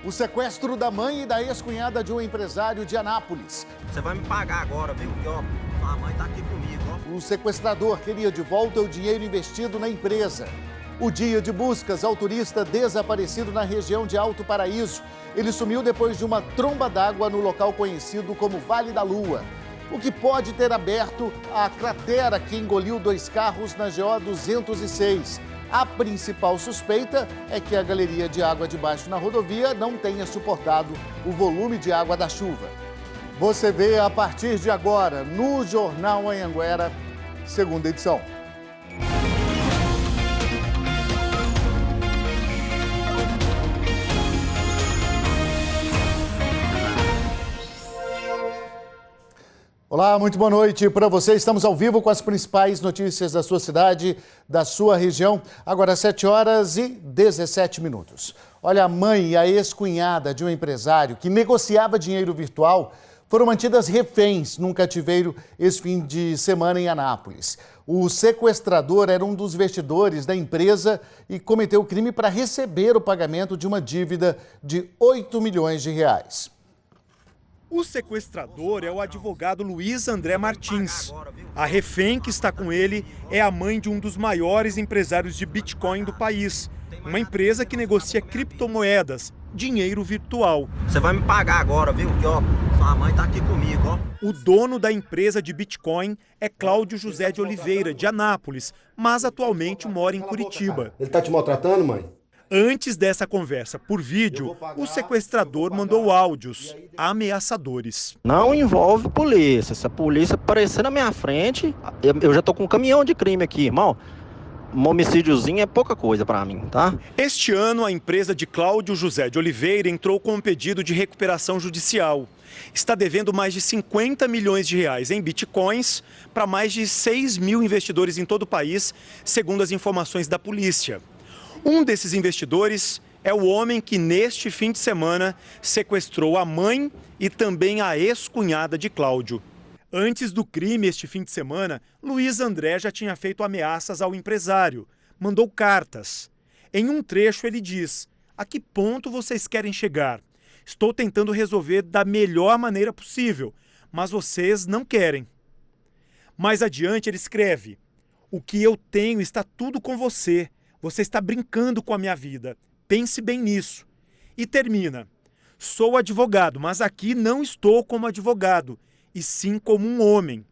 O sequestro da mãe e da ex-cunhada de um empresário de Anápolis. Você vai me pagar agora, viu? Porque, ó, sua mãe tá aqui comigo, ó. O sequestrador queria de volta o dinheiro investido na empresa. O dia de buscas ao turista desaparecido na região de Alto Paraíso. Ele sumiu depois de uma tromba d'água no local conhecido como Vale da Lua. O que pode ter aberto a cratera que engoliu 2 carros na GO 206. A principal suspeita é que a galeria de água de baixo na rodovia não tenha suportado o volume de água da chuva. Você vê a partir de agora no Jornal Anhanguera, segunda edição. Olá, muito boa noite para você. Estamos ao vivo com as principais notícias da sua cidade, da sua região. Agora, 7h17. Olha, a mãe e a ex-cunhada de um empresário que negociava dinheiro virtual foram mantidas reféns num cativeiro esse fim de semana em Anápolis. O sequestrador era um dos investidores da empresa e cometeu o crime para receber o pagamento de uma dívida de 8 milhões de reais. O sequestrador é o advogado Luiz André Martins. A refém que está com ele é a mãe de um dos maiores empresários de Bitcoin do país. Uma empresa que negocia criptomoedas, dinheiro virtual. Você vai me pagar agora, viu? Porque, ó, sua mãe tá aqui comigo, ó. O dono da empresa de Bitcoin é Cláudio José de Oliveira, de Anápolis, mas atualmente mora em Curitiba. Ele tá te maltratando, mãe? Antes dessa conversa por vídeo, o sequestrador mandou áudios ameaçadores. Não envolve polícia. Se a polícia aparecer na minha frente, eu já tô com um caminhão de crime aqui, irmão. Um homicídiozinho é pouca coisa pra mim, tá? Este ano, a empresa de Cláudio José de Oliveira entrou com um pedido de recuperação judicial. Está devendo mais de 50 milhões de reais em bitcoins para mais de 6 mil investidores em todo o país, segundo as informações da polícia. Um desses investidores é o homem que, neste fim de semana, sequestrou a mãe e também a ex-cunhada de Cláudio. Antes do crime, este fim de semana, Luiz André já tinha feito ameaças ao empresário. Mandou cartas. Em um trecho, ele diz: "A que ponto vocês querem chegar? Estou tentando resolver da melhor maneira possível, mas vocês não querem." Mais adiante, ele escreve: "O que eu tenho está tudo com você. Você está brincando com a minha vida. Pense bem nisso." E termina: "Sou advogado, mas aqui não estou como advogado, e sim como um homem."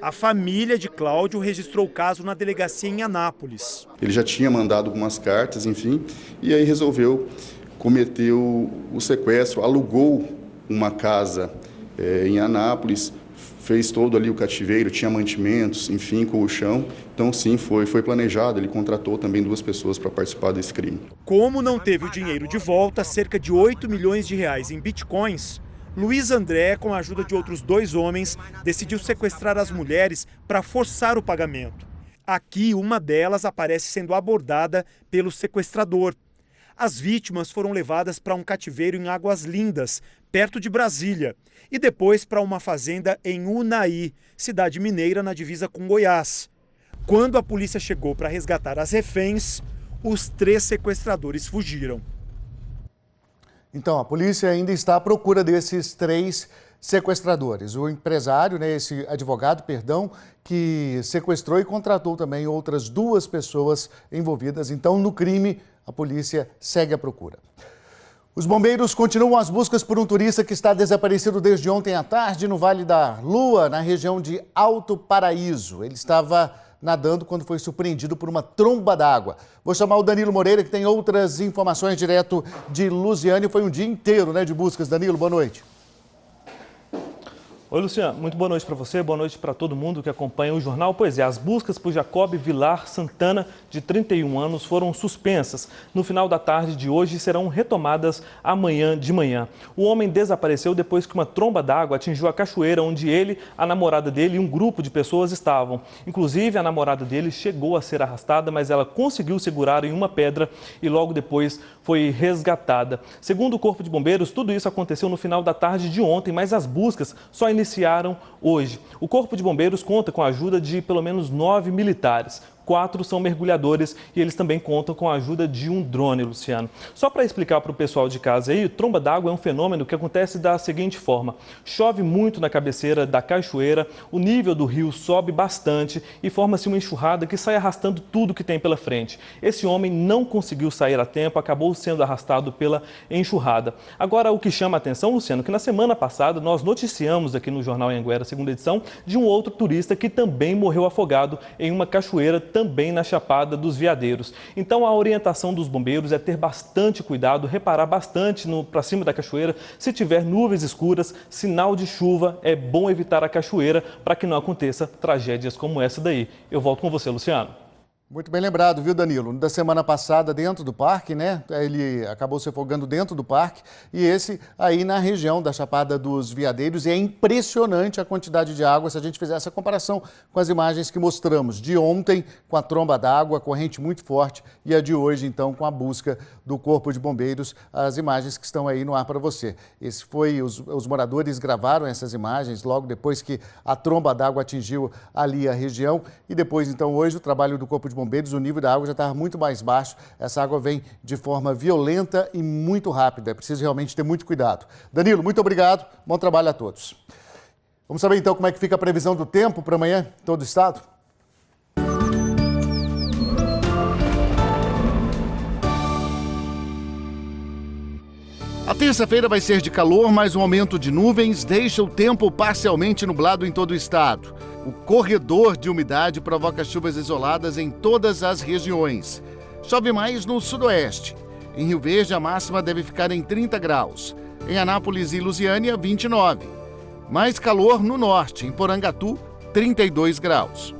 A família de Cláudio registrou o caso na delegacia em Anápolis. Ele já tinha mandado algumas cartas, enfim, e aí resolveu cometer o sequestro, alugou uma casa em Anápolis, fez todo ali o cativeiro, tinha mantimentos, enfim, colchão. Então, sim, foi planejado. Ele contratou também 2 pessoas para participar desse crime. Como não teve o dinheiro de volta, cerca de 8 milhões de reais em bitcoins, Luiz André, com a ajuda de outros 2 homens, decidiu sequestrar as mulheres para forçar o pagamento. Aqui, uma delas aparece sendo abordada pelo sequestrador. As vítimas foram levadas para um cativeiro em Águas Lindas, perto de Brasília, e depois para uma fazenda em Unai, cidade mineira na divisa com Goiás. Quando a polícia chegou para resgatar as reféns, os 3 sequestradores fugiram. Então, a polícia ainda está à procura desses 3 sequestradores. O empresário, esse advogado, que sequestrou e contratou também outras 2 pessoas envolvidas. Então, no crime, a polícia segue à procura. Os bombeiros continuam as buscas por um turista que está desaparecido desde ontem à tarde no Vale da Lua, na região de Alto Paraíso. Ele estava nadando quando foi surpreendido por uma tromba d'água. Vou chamar o Danilo Moreira, que tem outras informações direto de Lusiânia. Foi um dia inteiro, de buscas. Danilo, boa noite. Oi, Luciano. Muito boa noite para você, boa noite para todo mundo que acompanha o jornal. Pois é, as buscas por Jacob Vilar Santana, de 31 anos, foram suspensas. No final da tarde de hoje serão retomadas amanhã de manhã. O homem desapareceu depois que uma tromba d'água atingiu a cachoeira onde ele, a namorada dele e um grupo de pessoas estavam. Inclusive, a namorada dele chegou a ser arrastada, mas ela conseguiu segurar em uma pedra e logo depois foi resgatada. Segundo o Corpo de Bombeiros, tudo isso aconteceu no final da tarde de ontem, mas as buscas só iniciaram hoje. O Corpo de Bombeiros conta com a ajuda de pelo menos 9 militares. 4 são mergulhadores e eles também contam com a ajuda de um drone, Luciano. Só para explicar para o pessoal de casa aí, tromba d'água é um fenômeno que acontece da seguinte forma: chove muito na cabeceira da cachoeira, o nível do rio sobe bastante e forma-se uma enxurrada que sai arrastando tudo que tem pela frente. Esse homem não conseguiu sair a tempo, acabou sendo arrastado pela enxurrada. Agora, o que chama a atenção, Luciano, que na semana passada nós noticiamos aqui no Jornal Anhanguera, segunda edição, de um outro turista que também morreu afogado em uma cachoeira, também na Chapada dos Veadeiros. Então, a orientação dos bombeiros é ter bastante cuidado, reparar bastante para cima da cachoeira. Se tiver nuvens escuras, sinal de chuva, é bom evitar a cachoeira para que não aconteça tragédias como essa daí. Eu volto com você, Luciano. Muito bem lembrado, viu, Danilo? Da semana passada, dentro do parque, né? Ele acabou se afogando dentro do parque e esse aí na região da Chapada dos Veadeiros. E é impressionante a quantidade de água se a gente fizer essa comparação com as imagens que mostramos de ontem, com a tromba d'água, a corrente muito forte, e a de hoje, então, com a busca do Corpo de Bombeiros, as imagens que estão aí no ar para você. Esse foi, os moradores gravaram essas imagens logo depois que a tromba d'água atingiu ali a região e depois, então, hoje o trabalho do Corpo de Bombeiros, o nível da água já estava muito mais baixo. Essa água vem de forma violenta e muito rápida. É preciso realmente ter muito cuidado. Danilo, muito obrigado. Bom trabalho a todos. Vamos saber então como é que fica a previsão do tempo para amanhã em todo o estado? A terça-feira vai ser de calor, mas um aumento de nuvens deixa o tempo parcialmente nublado em todo o estado. O corredor de umidade provoca chuvas isoladas em todas as regiões. Chove mais no sudoeste. Em Rio Verde, a máxima deve ficar em 30 graus. Em Anápolis e Lusiânia, 29. Mais calor no norte, em Porangatu, 32 graus.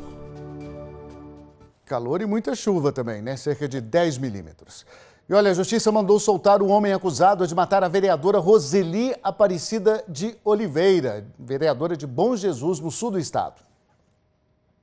Calor e muita chuva também, né? Cerca de 10 milímetros. E olha, a Justiça mandou soltar o homem acusado de matar a vereadora Roseli Aparecida de Oliveira, vereadora de Bom Jesus, no sul do estado.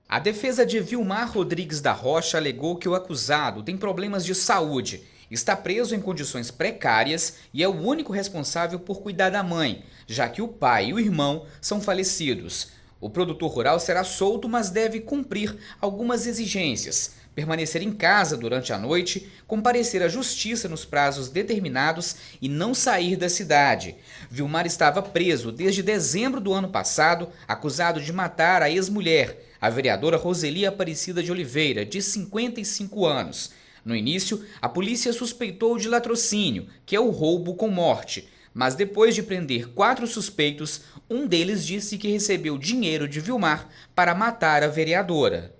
A defesa de Vilmar Rodrigues da Rocha alegou que o acusado tem problemas de saúde, está preso em condições precárias e é o único responsável por cuidar da mãe, já que o pai e o irmão são falecidos. O produtor rural será solto, mas deve cumprir algumas exigências: permanecer em casa durante a noite, comparecer à justiça nos prazos determinados e não sair da cidade. Vilmar estava preso desde dezembro do ano passado, acusado de matar a ex-mulher, a vereadora Roseli Aparecida de Oliveira, de 55 anos. No início, a polícia suspeitou de latrocínio, que é o roubo com morte. Mas depois de prender 4 suspeitos, um deles disse que recebeu dinheiro de Vilmar para matar a vereadora.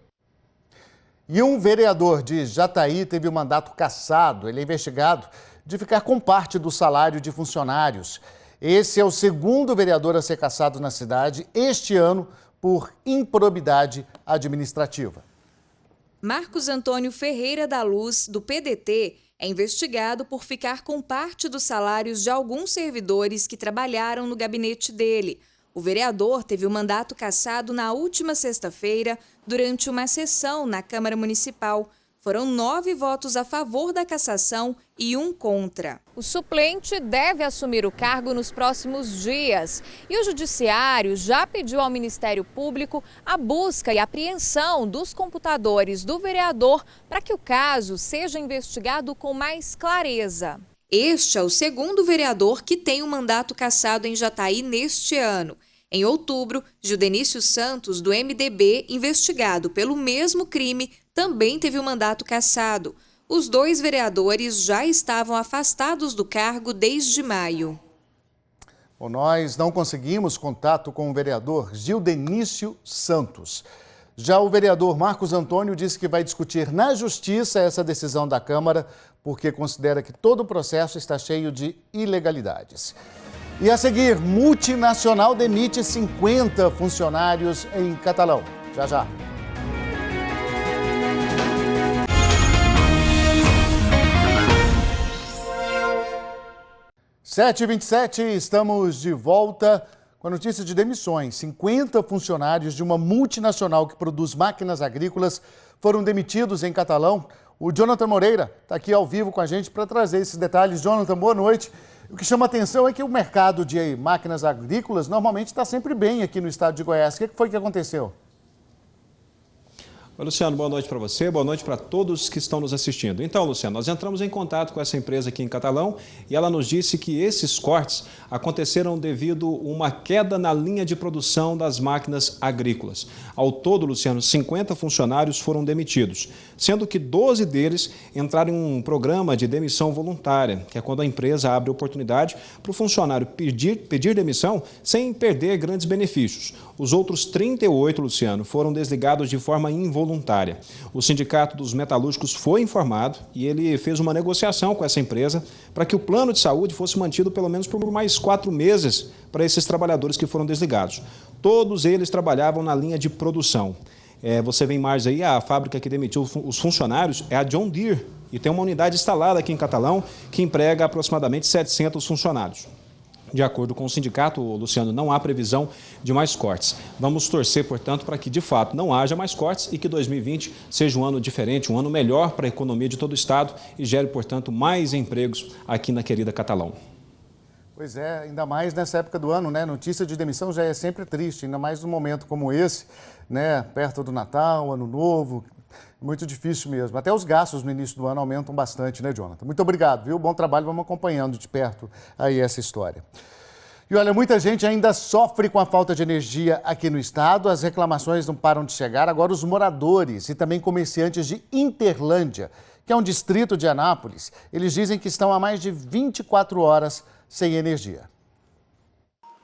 E um vereador de Jataí teve o mandato cassado. Ele é investigado de ficar com parte do salário de funcionários. Esse é o segundo vereador a ser cassado na cidade este ano por improbidade administrativa. Marcos Antônio Ferreira da Luz, do PDT, é investigado por ficar com parte dos salários de alguns servidores que trabalharam no gabinete dele. O vereador teve o mandato cassado na última sexta-feira, durante uma sessão na Câmara Municipal. Foram 9 votos a favor da cassação e 1 contra. O suplente deve assumir o cargo nos próximos dias. E o Judiciário já pediu ao Ministério Público a busca e apreensão dos computadores do vereador para que o caso seja investigado com mais clareza. Este é o segundo vereador que tem o mandato cassado em Jataí neste ano. Em outubro, Gildenício Santos, do MDB, investigado pelo mesmo crime, também teve o mandato cassado. Os 2 vereadores já estavam afastados do cargo desde maio. Bom, nós não conseguimos contato com o vereador Gildenício Santos. Já o vereador Marcos Antônio disse que vai discutir na Justiça essa decisão da Câmara, porque considera que todo o processo está cheio de ilegalidades. E a seguir, multinacional demite 50 funcionários em Catalão. Já, já. Sete e 27, estamos de volta com a notícia de demissões. 50 funcionários de uma multinacional que produz máquinas agrícolas foram demitidos em Catalão. O Jonathan Moreira está aqui ao vivo com a gente para trazer esses detalhes. Jonathan, boa noite. O que chama atenção é que o mercado de máquinas agrícolas normalmente está sempre bem aqui no estado de Goiás. O que foi que aconteceu? Oi, Luciano, boa noite para você, boa noite para todos que estão nos assistindo. Então, Luciano, nós entramos em contato com essa empresa aqui em Catalão e ela nos disse que esses cortes aconteceram devido a uma queda na linha de produção das máquinas agrícolas. Ao todo, Luciano, 50 funcionários foram demitidos, sendo que 12 deles entraram em um programa de demissão voluntária, que é quando a empresa abre oportunidade para o funcionário pedir demissão sem perder grandes benefícios. Os outros 38, Luciano, foram desligados de forma involuntária. O Sindicato dos Metalúrgicos foi informado e ele fez uma negociação com essa empresa para que o plano de saúde fosse mantido pelo menos por mais 4 meses para esses trabalhadores que foram desligados. Todos eles trabalhavam na linha de produção. Você vê em imagens aí, a fábrica que demitiu os funcionários é a John Deere e tem uma unidade instalada aqui em Catalão que emprega aproximadamente 700 funcionários. De acordo com o sindicato, Luciano, não há previsão de mais cortes. Vamos torcer, portanto, para que de fato não haja mais cortes e que 2020 seja um ano diferente, um ano melhor para a economia de todo o estado e gere, portanto, mais empregos aqui na querida Catalão. Pois é, ainda mais nessa época do ano, né? Notícia de demissão já é sempre triste, ainda mais num momento como esse, né? Perto do Natal, Ano Novo. Muito difícil mesmo. Até os gastos no início do ano aumentam bastante, né, Jonathan? Muito obrigado, viu? Bom trabalho, vamos acompanhando de perto aí essa história. E olha, muita gente ainda sofre com a falta de energia aqui no estado, as reclamações não param de chegar. Agora os moradores e também comerciantes de Interlândia, que é um distrito de Anápolis, eles dizem que estão há mais de 24 horas sem energia.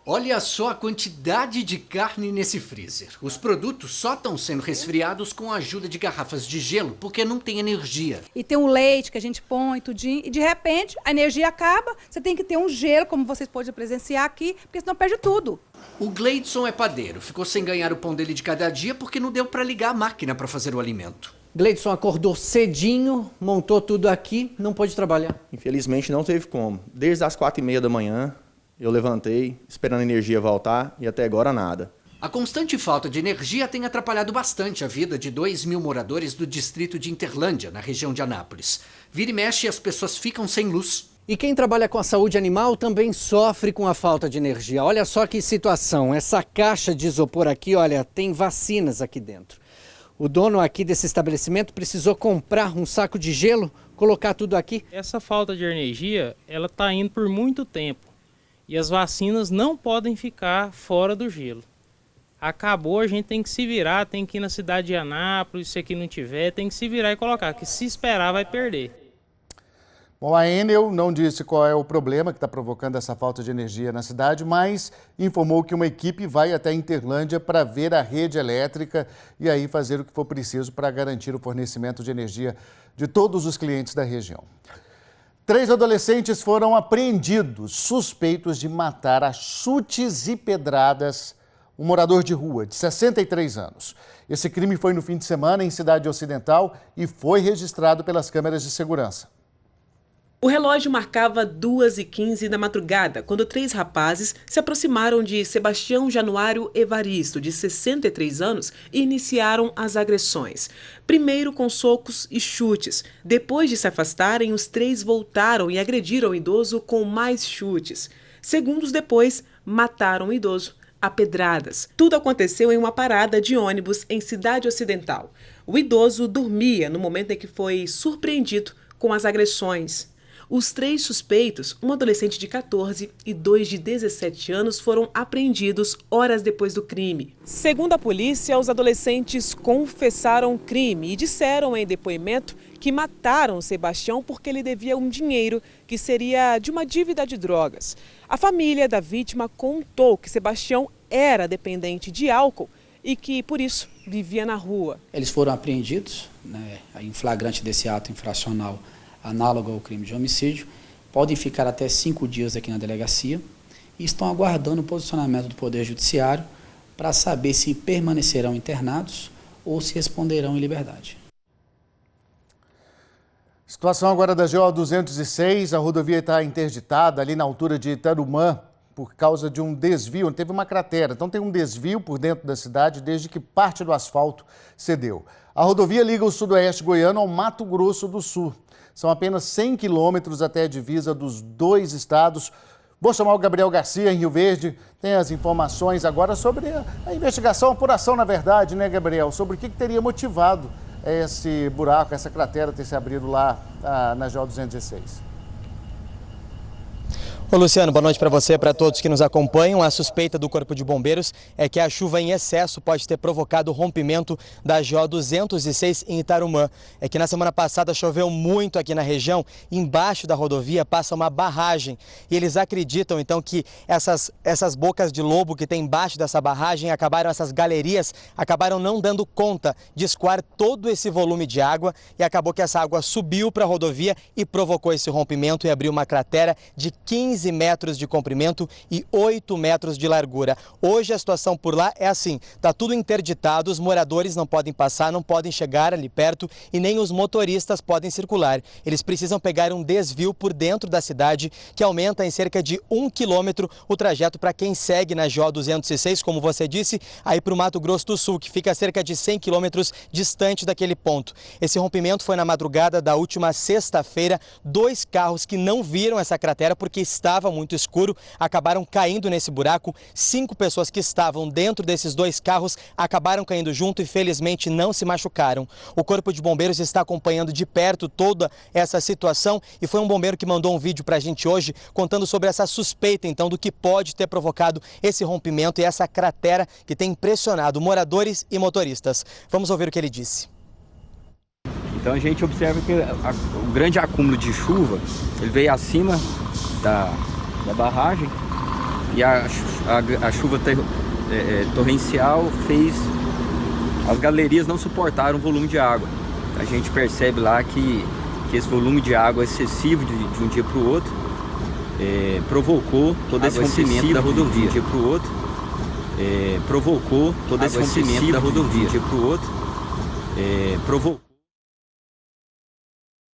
Olha só a quantidade de carne nesse freezer. Os produtos só estão sendo resfriados com a ajuda de garrafas de gelo, porque não tem energia. E tem um leite que a gente põe, tudinho, e de repente a energia acaba, você tem que ter um gelo, como vocês podem presenciar aqui, porque senão perde tudo. O Gleidson é padeiro, ficou sem ganhar o pão dele de cada dia porque não deu para ligar a máquina para fazer o alimento. Gleidson acordou cedinho, montou tudo aqui, não pôde trabalhar. Infelizmente não teve como. Desde as 4h30 da manhã, eu levantei, esperando a energia voltar, e até agora nada. A constante falta de energia tem atrapalhado bastante a vida de 2.000 moradores do distrito de Interlândia, na região de Anápolis. Vira e mexe, as pessoas ficam sem luz. E quem trabalha com a saúde animal também sofre com a falta de energia. Olha só que situação, essa caixa de isopor aqui, olha, tem vacinas aqui dentro. O dono aqui desse estabelecimento precisou comprar um saco de gelo, colocar tudo aqui. Essa falta de energia, ela está indo por muito tempo. E as vacinas não podem ficar fora do gelo. Acabou, a gente tem que se virar, tem que ir na cidade de Anápolis, se aqui não tiver, tem que se virar e colocar, que se esperar vai perder. Bom, a Enel não disse qual é o problema que está provocando essa falta de energia na cidade, mas informou que uma equipe vai até Interlândia para ver a rede elétrica e aí fazer o que for preciso para garantir o fornecimento de energia de todos os clientes da região. 3 adolescentes foram apreendidos, suspeitos de matar a chutes e pedradas um morador de rua de 63 anos. Esse crime foi no fim de semana em Cidade Ocidental e foi registrado pelas câmeras de segurança. O relógio marcava 2h15 da madrugada, quando 3 rapazes se aproximaram de Sebastião Januário Evaristo, de 63 anos, e iniciaram as agressões. Primeiro com socos e chutes. Depois de se afastarem, os 3 voltaram e agrediram o idoso com mais chutes. Segundos depois, mataram o idoso a pedradas. Tudo aconteceu em uma parada de ônibus em Cidade Ocidental. O idoso dormia no momento em que foi surpreendido com as agressões. Os 3 suspeitos, um adolescente de 14 e 2 de 17 anos, foram apreendidos horas depois do crime. Segundo a polícia, os adolescentes confessaram o crime e disseram em depoimento que mataram Sebastião porque ele devia um dinheiro que seria de uma dívida de drogas. A família da vítima contou que Sebastião era dependente de álcool e que, por isso, vivia na rua. Eles foram apreendidos, em flagrante desse ato infracional análogo ao crime de homicídio, podem ficar até 5 dias aqui na delegacia e estão aguardando o posicionamento do Poder Judiciário para saber se permanecerão internados ou se responderão em liberdade. Situação agora da GO 206, a rodovia está interditada ali na altura de Tarumã por causa de um desvio, teve uma cratera, então tem um desvio por dentro da cidade desde que parte do asfalto cedeu. A rodovia liga o sudoeste goiano ao Mato Grosso do Sul. São apenas 100 quilômetros até a divisa dos 2 estados. Vou chamar o Gabriel Garcia, em Rio Verde. Tem as informações agora sobre a investigação, a apuração, na verdade, né, Gabriel? Sobre o que teria motivado esse buraco, essa cratera ter se abrido lá na GO 216. Ô Luciano, boa noite para você e para todos que nos acompanham. A suspeita do Corpo de Bombeiros é que a chuva em excesso pode ter provocado o rompimento da GO 206 em Itarumã. É que na semana passada choveu muito aqui na região, embaixo da rodovia passa uma barragem. E eles acreditam então que essas bocas de lobo que tem embaixo dessa barragem, essas galerias, acabaram não dando conta de escoar todo esse volume de água e acabou que essa água subiu para a rodovia e provocou esse rompimento e abriu uma cratera de 15 metros de comprimento e 8 metros de largura. Hoje a situação por lá é assim, está tudo interditado, os moradores não podem passar, não podem chegar ali perto e nem os motoristas podem circular. Eles precisam pegar um desvio por dentro da cidade que aumenta em cerca de 1 quilômetro o trajeto para quem segue na GO 206, como você disse, aí para o Mato Grosso do Sul, que fica a cerca de 100 quilômetros distante daquele ponto. Esse rompimento foi na madrugada da última sexta-feira. 2 carros que não viram essa cratera porque estava muito escuro, acabaram caindo nesse buraco. 5 pessoas que estavam dentro desses 2 carros acabaram caindo junto e felizmente não se machucaram. O Corpo de Bombeiros está acompanhando de perto toda essa situação e foi um bombeiro que mandou um vídeo pra gente hoje contando sobre essa suspeita então do que pode ter provocado esse rompimento e essa cratera que tem impressionado moradores e motoristas. Vamos ouvir o que ele disse. Então a gente observa que o grande acúmulo de chuva, ele veio acima da barragem e a chuva torrencial fez, as galerias não suportaram o volume de água. A gente percebe lá que esse volume de água excessivo de um dia para o outro provocou todo esse rompimento da rodovia. De um dia para o outro provocou todo esse rompimento da rodovia. De um dia para o outro provocou.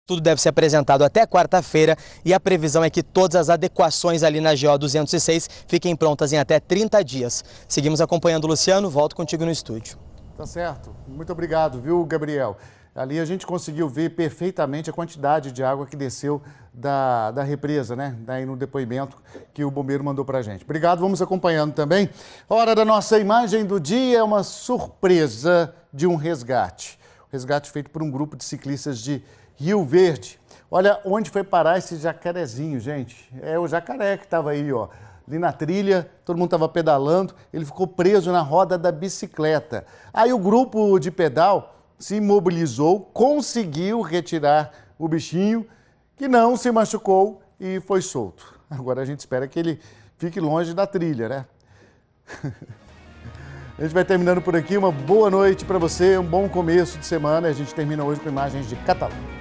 Tudo deve ser apresentado até quarta-feira e a previsão é que todas as adequações ali na GO 206 fiquem prontas em até 30 dias. Seguimos acompanhando, Luciano. Volto contigo no estúdio. Tá certo. Muito obrigado, viu, Gabriel? Ali a gente conseguiu ver perfeitamente a quantidade de água que desceu da represa, né? Daí no depoimento que o bombeiro mandou pra gente. Obrigado, vamos acompanhando também. Hora da nossa imagem do dia é uma surpresa de um resgate. Resgate feito por um grupo de ciclistas de Rio Verde. Olha onde foi parar esse jacarezinho, gente. É o jacaré que estava aí, ó. Ali na trilha, todo mundo estava pedalando, ele ficou preso na roda da bicicleta. Aí o grupo de pedal se imobilizou, conseguiu retirar o bichinho, que não se machucou e foi solto. Agora a gente espera que ele fique longe da trilha, né? A gente vai terminando por aqui. Uma boa noite para você, um bom começo de semana. A gente termina hoje com imagens de Catalão.